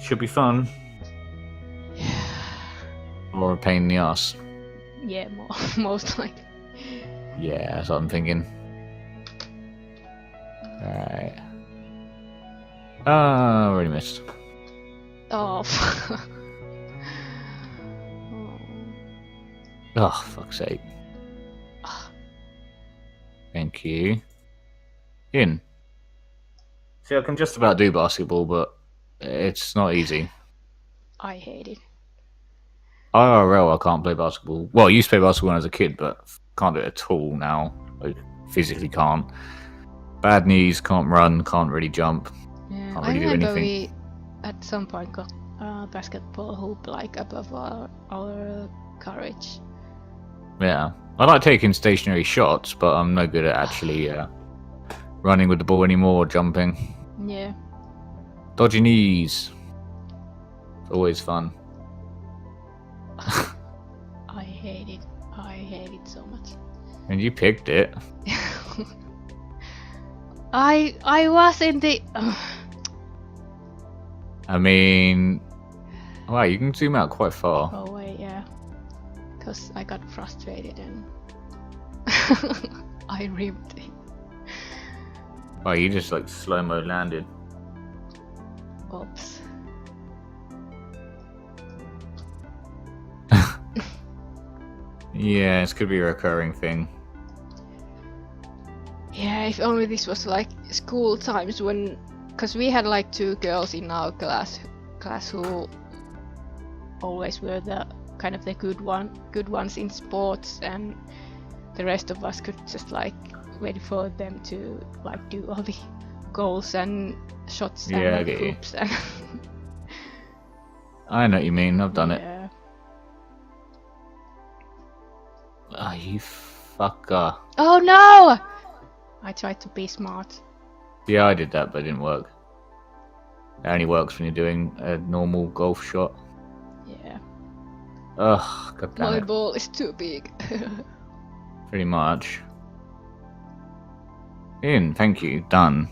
Should be fun. Or a pain in the ass. Yeah, most likely. Yeah, that's what I'm thinking. Alright. Already missed. Oh. Oh, fuck's sake. Thank you. In. See, I can just about do basketball, but it's not easy. I hate it. IRL, I can't play basketball. Well, I used to play basketball when I was a kid, but can't do it at all now. I physically can't. Bad knees, can't run, can't really jump. Yeah, Can't I really do remember anything. we at some point got a basketball hoop like above our carriage. Yeah. I like taking stationary shots, but I'm no good at actually running with the ball anymore or jumping. Yeah. Dodgy knees. It's always fun. I hate it. I hate it so much. And you picked it. I was in the. I mean, wow, you can zoom out quite far. Oh wait, yeah. Because I got frustrated and I ripped it. Wow, you just like slow-mo landed. Oops. Yeah, this could be a recurring thing. Yeah, if only this was like school times when, because we had like 2 girls in our class who always were the kind of the good ones in sports, and the rest of us could just like wait for them to like do all the goals and shots Yeah, I and get you. hoops and I know what you mean. I've done it. yeah. Ah, you fucker. Oh no! I tried to be smart. Yeah, I did that, but it didn't work. It only works when you're doing a normal golf shot. Yeah. Ugh, god damn My it. ball is too big. Pretty much. In, thank you. Done.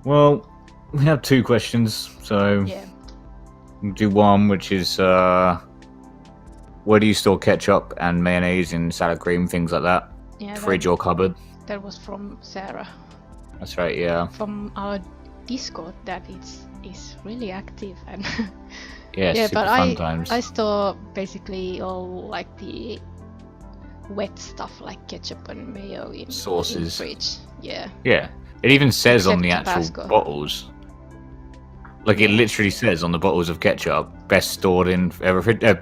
Well, we have 2 questions, so Yeah. we'll do one, which is where do you store ketchup and mayonnaise and salad cream, things like that? Yeah. Fridge or cupboard? That was from Sarah. That's right, yeah. From our Discord that is really active and Yeah, yeah, super but fun times. I store basically all like the wet stuff like ketchup and mayo in Sauces. fridge. Yeah. Yeah, it even says on the Except actual Tabasco. bottles. Like it literally says on the bottles of ketchup, best stored in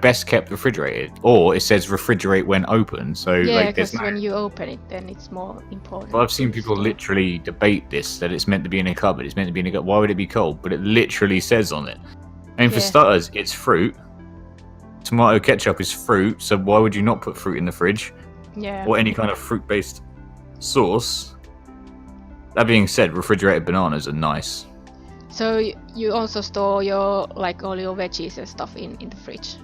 best kept refrigerated, or it says refrigerate when open. So Yeah, like, there's because no. when you open it, then it's more important. Well, I've seen to people store. literally debate this that it's meant to be in a cupboard. It's meant to be in a cupboard. Why would it be cold? But it literally says on it. I mean, for Yeah. starters, it's fruit. Tomato ketchup is fruit, so why would you not put fruit in the fridge Yeah. or any kind of fruit-based sauce? That being said, refrigerated bananas are nice. So you also store your like all your veggies and stuff in the fridge.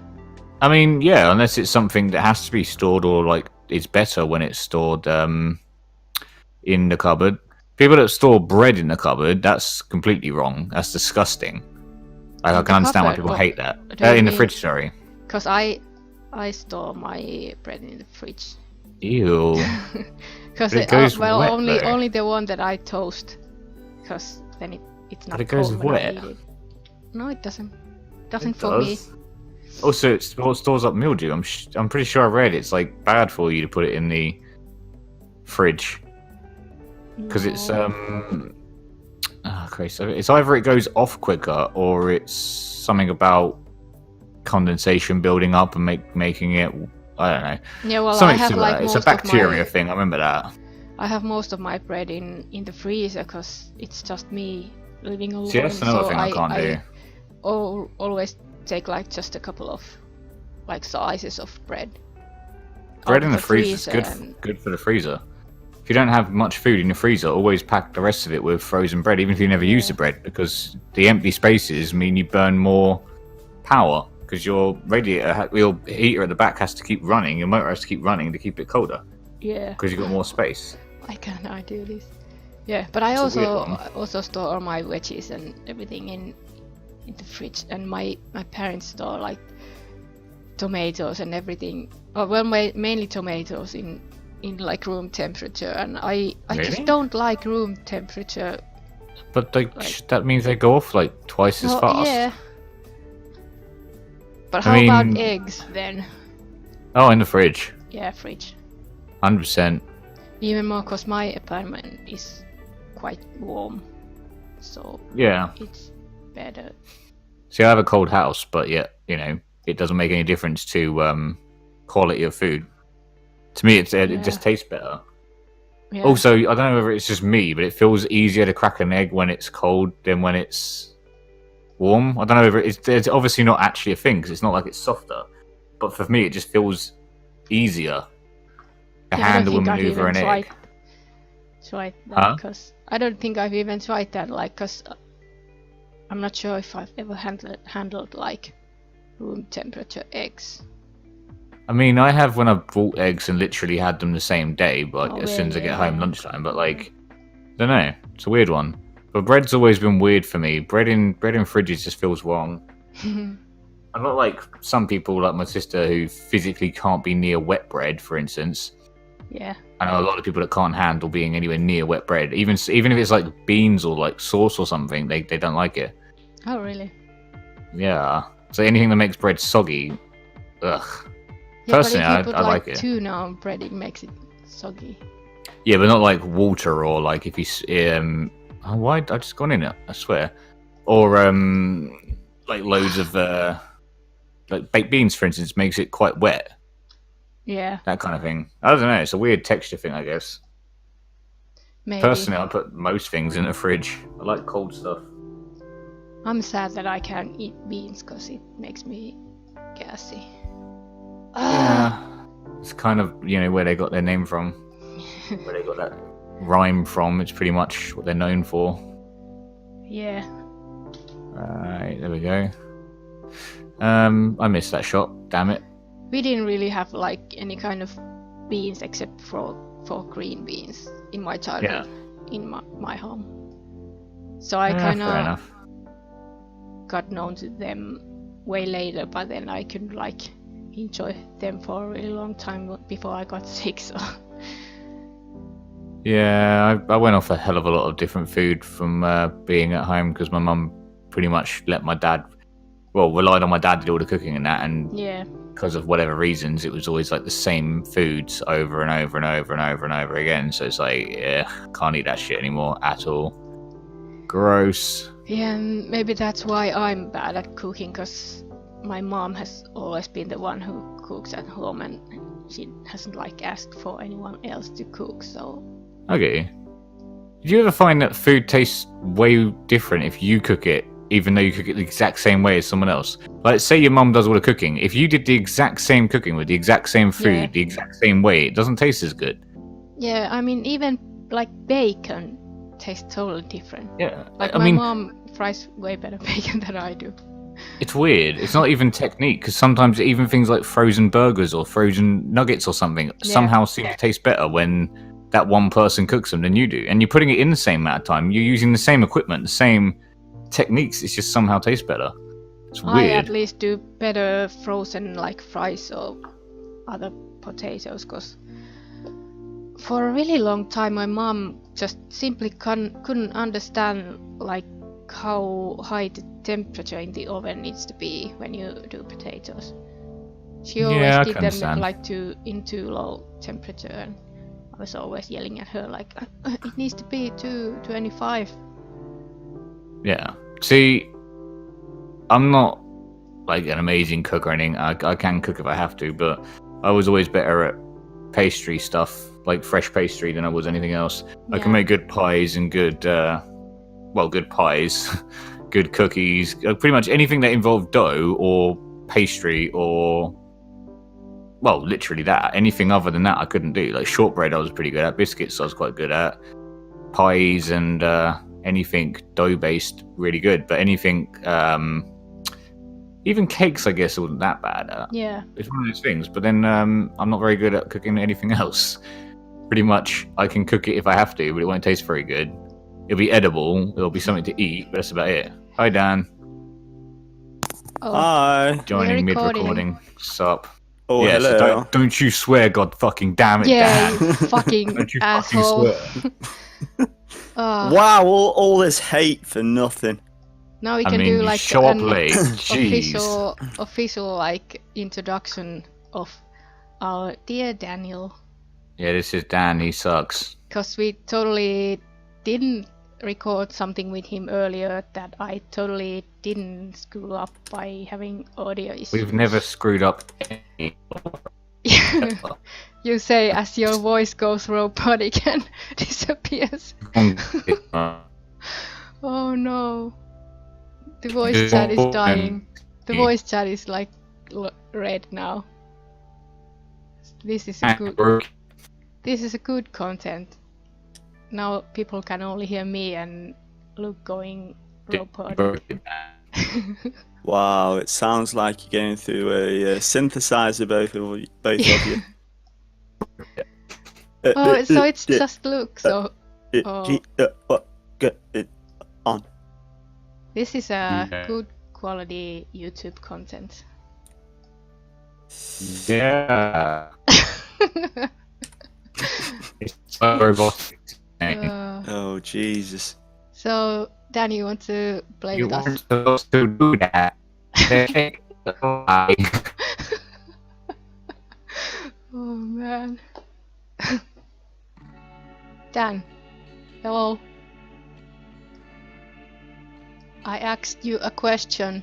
I mean, yeah, unless it's something that has to be stored or like it's better when it's stored in the cupboard. People that store bread in the cupboard, that's completely wrong. That's disgusting. Like, I In can the understand why cupboard, people what hate that. do you In the mean? fridge, sorry. Because I store my bread in the fridge. Ew. Because But it goes well, wet, only though. only the one that I toast. Because then it's not But it goes cold when I wet. eat it. No, it doesn't. Doesn't It for me. does. Also, it stores up mildew. I'm pretty sure I read it's like bad for you to put it in the fridge because it's No. okay. So it's either it goes off quicker or it's something about condensation building up and making it. I don't know. Yeah, well, Something I have similar. like It's a most of bacteria my thing. I remember that. I have most of my bread in the freezer because it's just me living alone. See, that's another so thing I can't do. Always take like just a couple of like slices of bread. Bread out in of the freezer is and- good for the freezer. If you don't have much food in the freezer, always pack the rest of it with frozen bread, even if you never use the bread, because the empty spaces mean you burn more power. Because your radiator, your heater at the back has to keep running, your motor has to keep running to keep it colder. Yeah. Because you've got more space. Why can't I do this? Yeah, but I It's a weird one. also store all my veggies and everything in the fridge, and my parents store like tomatoes and everything. Oh, well, mainly tomatoes in like room temperature, and I Really? just don't like room temperature. But that means they go off like twice as fast. Yeah. But I how about mean- eggs then? Oh, in the fridge. Yeah, fridge. 100%. Even more, cause my apartment is quite warm, so Yeah. it's better. See, I have a cold house, but yet, you know, it doesn't make any difference to quality of food. To me, it just tastes better. Yeah. Also, I don't know whether it's just me, but it feels easier to crack an egg when it's cold than when it's warm. I don't know whether it's obviously not actually a thing because it's not like it's softer. But for me, it just feels easier to handle and maneuver an egg. Tried that, Huh? because I don't think I've even tried that. Like, cause I'm not sure if I've ever handled like room temperature eggs. I mean, I have when I've bought eggs and literally had them the same day, but Oh, as soon as I really? get home lunchtime. But like, don't know, it's a weird one. But bread's always been weird for me. Bread in fridges just feels wrong. I'm not like some people, like my sister, who physically can't be near wet bread, for instance. Yeah. I know a lot of people that can't handle being anywhere near wet bread. Even if it's like beans or like sauce or something, they don't like it. Oh, really? Yeah. So anything that makes bread soggy, ugh. Yeah, Personally, but if you put I like it. tuna on bread, it makes it soggy. Yeah, but not like water or like if you oh, why I just gone in it? I swear. Or like loads of like baked beans, for instance, makes it quite wet. Yeah, That kind of thing. I don't know. It's a weird texture thing, I guess. maybe. Personally, I put most things in the fridge. I like cold stuff. I'm sad that I can't eat beans because it makes me gassy. Yeah, it's kind of where they got their name from, where they got that rhyme from. It's pretty much what they're known for. Yeah. Right, there we go. I missed that shot. Damn it. We didn't really have like any kind of beans except for green beans in my childhood, in my home. So I kind fair of enough. got known to them way later, but then I couldn't like enjoy them for a really long time before I got sick. So Yeah, I went off a hell of a lot of different food from being at home because my mum pretty much let my dad, relied on my dad to do all the cooking and that, and yeah, because of whatever reasons, it was always like the same foods over and over and over and over and over again. So it's like, yeah, can't eat that shit anymore at all. Gross. yeah, and maybe that's why I'm bad at cooking, because my mom has always been the one who cooks at home, and she hasn't like asked for anyone else to cook. So Okay. Did you ever find that food tastes way different if you cook it, even though you cook it the exact same way as someone else? Like, say your mum does all the cooking. If you did the exact same cooking with the exact same food, the exact same way, it doesn't taste as good. yeah, I mean, even like bacon tastes totally different. Yeah. Like I my mean, mom fries way better bacon than I do. it's weird. It's not even technique, because sometimes even things like frozen burgers or frozen nuggets or something somehow seem to taste better when that one person cooks them than you do. And you're putting it in the same amount of time. You're using the same equipment, the same techniques. It just somehow tastes better. It's weird. I at least do better frozen like fries or other potatoes, because for a really long time my mom just simply couldn't understand like how high the temperature in the oven needs to be when you do potatoes. She always did them understand. like too low temperature, and I was always yelling at her like, it needs to be 225. Yeah. See, I'm not like an amazing cook or anything. I can cook if I have to, but I was always better at pastry stuff, like fresh pastry, than I was anything else. I can make good pies and good pies, good cookies, pretty much anything that involved dough or pastry or, literally that. Anything other than that I couldn't do. Like shortbread I was pretty good at, biscuits I was quite good at, pies and anything dough-based really good, but anything, even cakes I guess I wasn't that bad at. Yeah. It's one of those things, but then I'm not very good at cooking anything else. Pretty much I can cook it if I have to, but it won't taste very good. It'll be edible, it'll be something to eat, but that's about it. Hi Dan. Oh, Hi. Joining recording. mid-recording. Sup? Oh, yeah, hello. so don't you swear, God fucking damn it, yeah, Dan. you fucking Don't you fucking asshole. swear. Wow, all this hate for nothing. Now we I can mean, do you like show up an late. Jeez. official like introduction of our dear Daniel, Yeah, this is Dan. He sucks. because we totally didn't record something with him earlier that I totally didn't screw up by having audio issues. We've never screwed up any. You say as your voice goes robotic and disappears. Oh no. The voice chat is dying. The voice chat is like red now. This is a good content. Now people can only hear me and Luke going robotic. Wow, it sounds like you're going through a synthesizer, both of you. Oh, so it's just Luke. So Get it on. this is a good quality YouTube content. Yeah. It's so robotic. Oh Jesus. So, Dan, you want to play You with us? weren't supposed to do that. Oh man. Dan, hello. I asked you a question.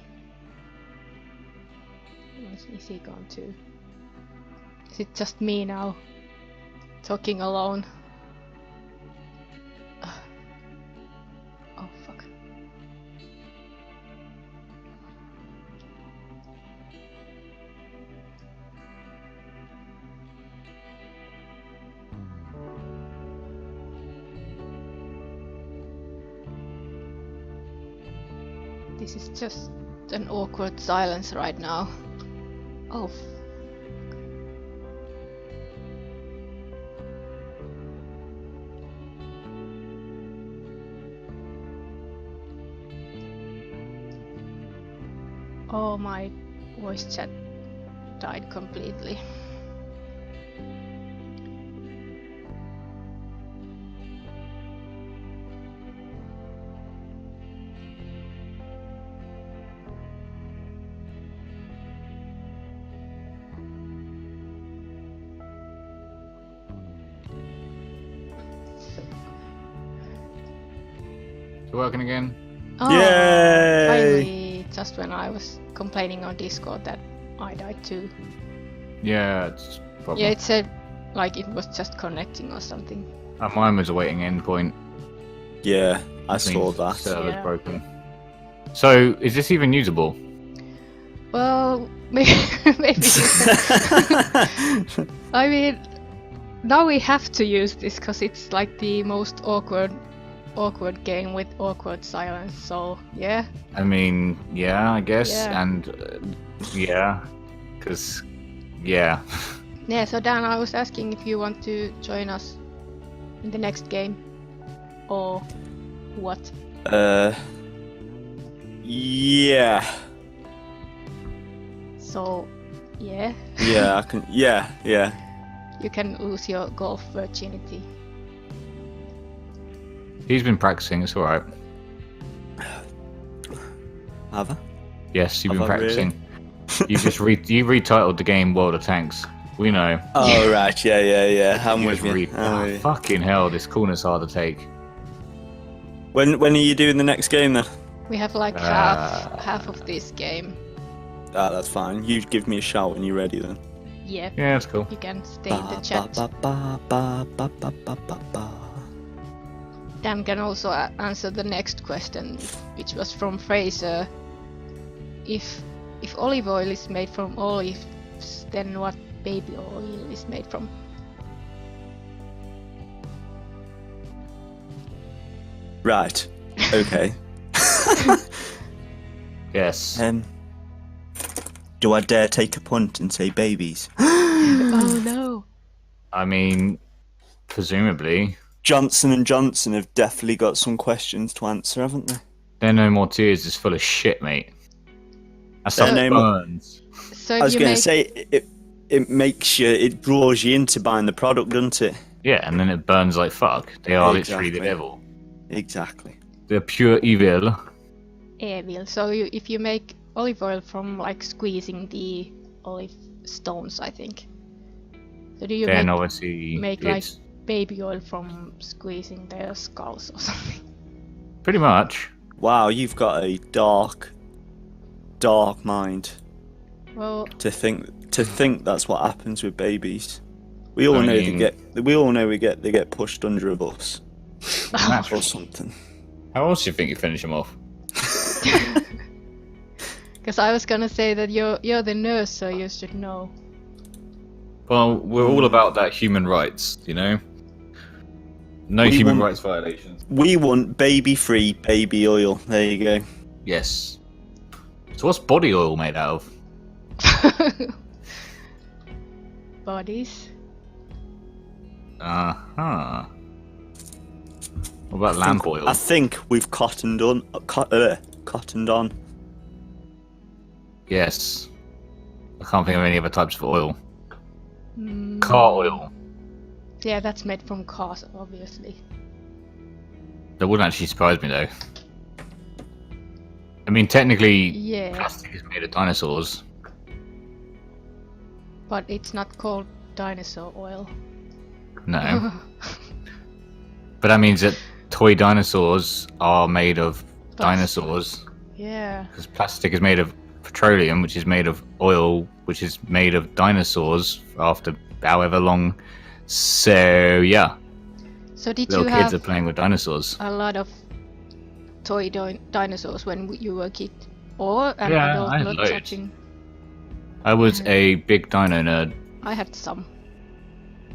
Is he gone too? Is it just me now? Talking alone? Oh fuck. This is just an awkward silence right now. Oh. Oh, my voice chat died completely. It's working again? Oh, Yay! finally, just when I was complaining on Discord that I died too. Yeah, it's probably. Yeah, it said like it was just connecting or something. Mine was a waiting endpoint. Yeah, I Which saw means the that. server's Yeah. broken. So, is this even usable? Well, maybe. I mean, now we have to use this because it's like the most awkward game with awkward silence. So yeah. I mean, yeah, I guess, Yeah. and yeah, because yeah. Yeah. So Dan, I was asking if you want to join us in the next game, or what? Yeah. So, yeah. Yeah, I can. Yeah. You can lose your golf virginity. He's been practicing. It's all right. Have I? Yes, you've been Have I really? practicing. You just you retitled the game World of Tanks. We know. Oh right, yeah. I'm You with just you. I'm with you. Fucking hell, this corner's hard to take. When are you doing the next game then? We have like Ah. half of this game. Ah, that's fine. You give me a shout when you're ready then. Yeah. Yeah, that's cool. You can stay in the chat. Ba. Dan can also answer the next question, which was from Fraser. If olive oil is made from olives, then what baby oil is made from? Right. Okay. Yes. Do I dare take a punt and say babies? Oh no. I mean, presumably. Johnson & Johnson have definitely got some questions to answer, haven't they? They're No More Tears is full of shit, mate. That stuff name- burns. So I if was you going to make say it makes you, it draws you into buying the product, doesn't it? Yeah, and then it burns like fuck. They are literally the Exactly. devil. Exactly. They're pure evil. evil, so if you make olive oil from like squeezing the olive stones, I think. So do you Then obviously make like it's baby oil from squeezing their skulls or something? pretty much. Wow, you've got a dark mind. Well, To think that's what happens with babies. We all I know mean- they get pushed under a bus Naturally. or something. How else do you think you finish them off? because I was gonna say that you're the nurse, so you should know. Well, we're all about that human rights, you know? No We human want- rights violations. We want baby-free baby oil. There you go. Yes. So what's body oil made out of? Bodies. Uh-huh. What about lamp oil? I think we've cottoned on. Yes. I can't think of any other types of oil. Mm, Car oil. Yeah, that's made from cars, obviously. That wouldn't actually surprise me, though. I mean, technically, Yeah, plastic is made of dinosaurs. but it's not called dinosaur oil. No. But that means that toy dinosaurs are made of dinosaurs. Yeah. Because plastic is made of petroleum, which is made of oil, which is made of dinosaurs after however long. So, yeah. So did Little you kids have are playing with dinosaurs. a lot of toy dinosaurs when you were a kid? Or an Yeah, adult I had not loads. touching? I was a big dino nerd. I had some.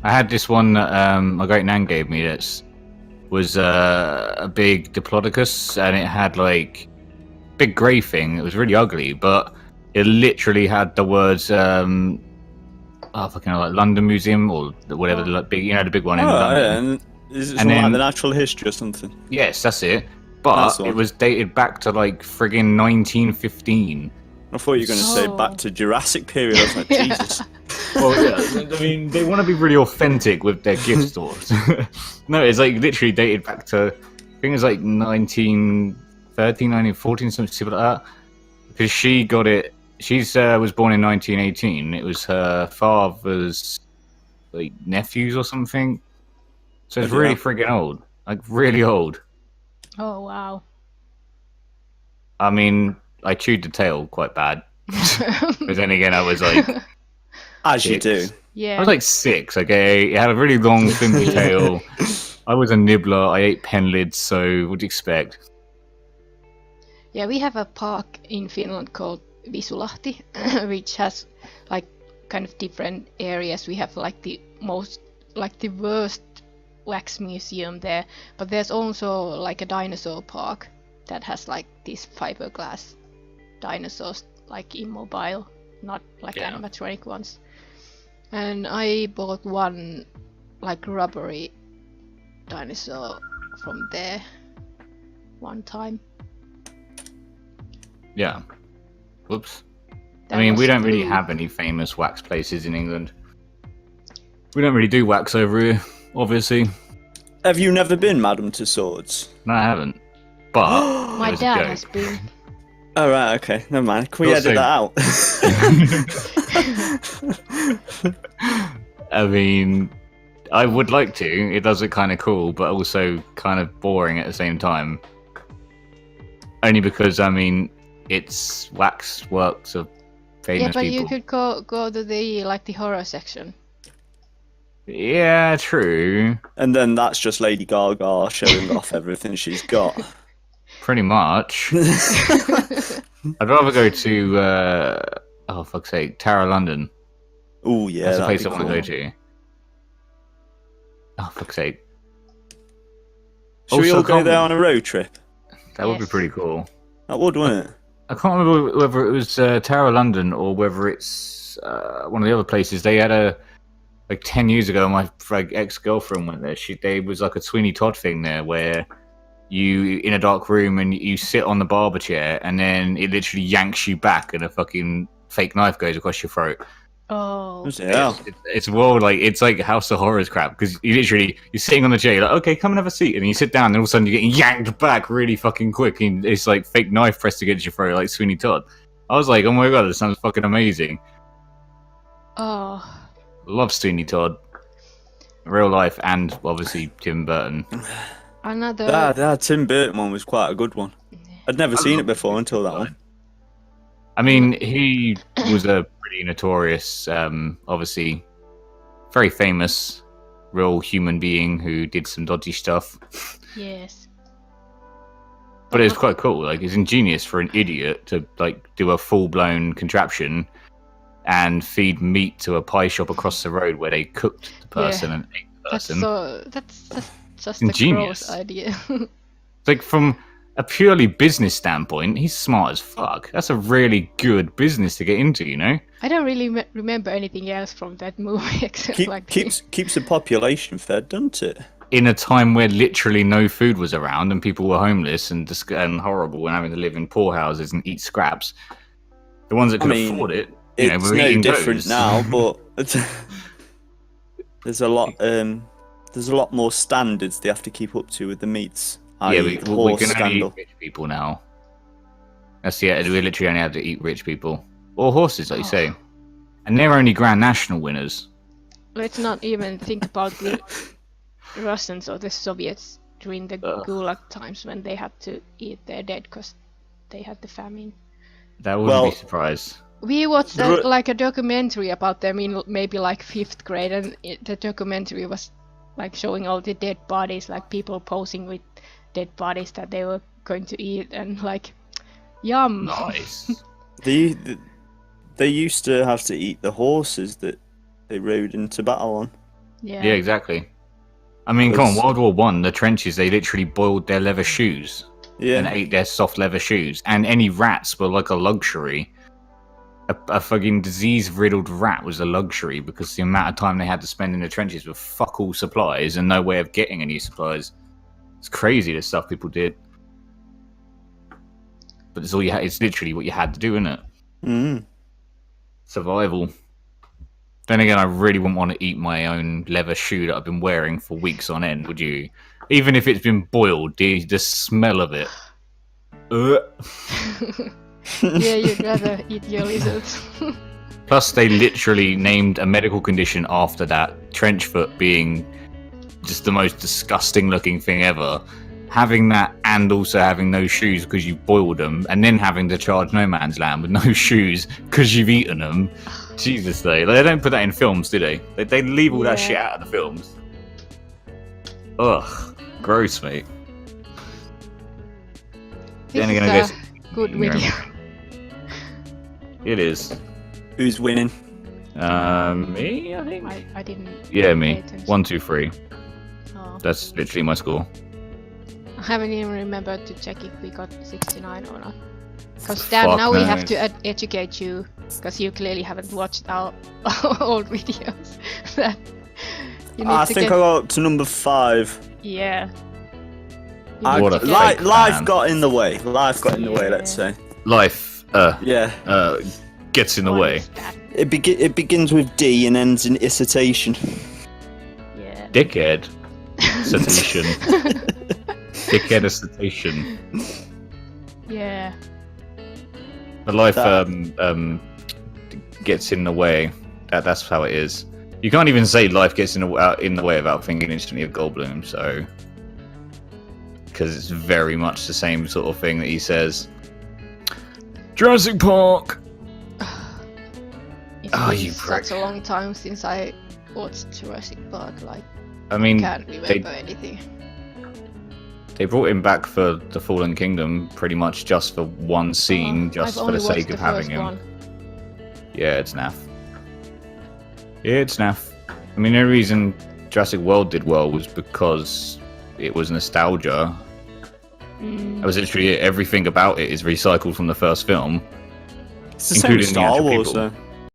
I had this one that my great nan gave me that was a big Diplodocus, and it had like big grey thing. It was really ugly, but it literally had the words fucking like London Museum or whatever the big, the big one in Oh, London. yeah, and is it And something like then- the natural history or something? Yes, that's it. But That's the it one. was dated back to like friggin' 1915. I thought you were going to say Oh. back to Jurassic period. I was like, Yeah. Jesus. Well, yeah, I mean, they want to be really authentic with their gift stores. No, it's like literally dated back to, I think it's like 1913, 1914, something stupid like that. Because she got it, she's was born in 1918. It was her father's like nephews or something. So it's Oh, really yeah. friggin' old, like really old. Oh wow. I mean, I chewed the tail quite bad. But then again, I was like, As you do. Yeah. I was like 6, okay? It had a really long, thin tail. I was a nibbler. I ate pen lids, so what do you expect? Yeah, we have a park in Finland called Visulahti, which has like kind of different areas. We have like the worst wax museum there, but there's also like a dinosaur park that has like these fiberglass dinosaurs, like immobile, not like Yeah. animatronic ones. And I bought one like rubbery dinosaur from there one time. Yeah. Whoops. That I mean, we was don't really blue. have any famous wax places in England. We don't really do wax over here, obviously. Have you never been, Madam Tussauds? No, I haven't. But My it was a dad joke. has been. Oh, right, okay. Never mind. Can we Also- edit that out? I mean, I would like to. It does look kind of cool, but also kind of boring at the same time. Only because, I mean, it's wax works of famous Yeah, but people. you could go to the the horror section. Yeah, true. And then that's just Lady Gaga showing off everything she's got. Pretty much. I'd rather go to, oh fuck's sake, Tower of London. Oh, yeah. That's the that'd place I be want to cool. go to. Oh fuck's sake, Should we Also, all go can't there we- on a road trip? that would be Yes. pretty cool. That would, wouldn't it? I can't remember whether it was Tower of London or whether it's one of the other places. They had a like 10 years ago. My ex-girlfriend went there. There was like a Sweeney Todd thing there where you in a dark room and you sit on the barber chair, and then it literally yanks you back, and a fucking fake knife goes across your throat. Oh. Yeah. It's well, like it's like House of Horrors crap, because you're sitting on the chair, you're like, okay, come and have a seat, and then you sit down, and all of a sudden you're getting yanked back really fucking quick, and it's like fake knife pressed against your throat, like Sweeney Todd. I was like, oh my god, this sounds fucking amazing. Oh. Love Sweeney Todd, real life, and obviously Tim Burton. Another. That Tim Burton one was quite a good one. I'd never seen it before until that one. I mean, he was a pretty notorious, obviously, very famous, real human being who did some dodgy stuff. Yes. But it's quite cool. Like, it's ingenious for an idiot to like do a full-blown contraption and feed meat to a pie shop across the road where they cooked the person and ate the person. That's just ingenious. a gross idea. Like, from a purely business standpoint, he's smart as fuck. That's a really good business to get into, you know? I don't really remember anything else from that movie except Keeps the population fed, doesn't it? In a time where literally no food was around and people were homeless and horrible and having to live in poorhouses and eat scraps, the ones that could afford it, it's were no eating different those. now. But there's a lot more standards they have to keep up to with the meats. Yeah, we can only scandal. eat rich people now. We literally only have to eat rich people or horses, like you say, and they're only Grand National winners. Let's not even think about the Russians or the Soviets during the Gulag times when they had to eat their dead because they had the famine. That wouldn't be surprised. We watched a documentary about them in maybe like 5th grade, and the documentary was like showing all the dead bodies, like people posing with dead bodies that they were going to eat, and like, yum. Nice. They used to have to eat the horses that they rode into battle on. Yeah, exactly. I mean, come on, World War One, the trenches, they literally boiled their leather shoes and ate their soft leather shoes, and any rats were like a luxury. A fucking disease-riddled rat was a luxury because the amount of time they had to spend in the trenches with fuck all supplies and no way of getting any supplies. It's crazy the stuff people did. But it's all you had. It's literally what you had to do, isn't it? Mm. Survival. Then again, I really wouldn't want to eat my own leather shoe that I've been wearing for weeks on end, would you? Even if it's been boiled, the smell of it. Yeah, you'd rather eat your lizards. Plus, they literally named a medical condition after that, trench foot being just the most disgusting looking thing ever. Having that and also having no shoes because you boiled them, and then having to charge no man's land with no shoes because you've eaten them. Jesus, they don't put that in films, do they? They leave all that shit out of the films. Ugh, gross, mate. This is a good video. It is. Who's winning? Me, I think. I didn't. Yeah, me. 1, 2, 3. Oh. That's literally my score. I haven't even remembered to check if we got 69 or not. Because Dan, now we have to educate you, because you clearly haven't watched our old videos. That you need I think I got up to number 5. Yeah. Life got in the way. Life got in the way, let's say. Life, gets in the What way. is that? It begins with D and ends in iscitation. Yeah. Dickhead. Citation. Dickhead citation. Yeah. But life gets in the way. That's how it is. You can't even say life gets in the way without thinking instantly of Goldblum, so... Because it's very much the same sort of thing that he says. Jurassic Park! It's been such a long time since I watched Jurassic Park, like... I mean, can't remember anything. They brought him back for the Fallen Kingdom pretty much just for one scene, just for the sake of having him. One. Yeah, it's naff. It's naff. I mean, the only reason Jurassic World did well was because it was nostalgia. That was literally it. Everything about it is recycled from the first film. It's the same with Star Wars, people. though.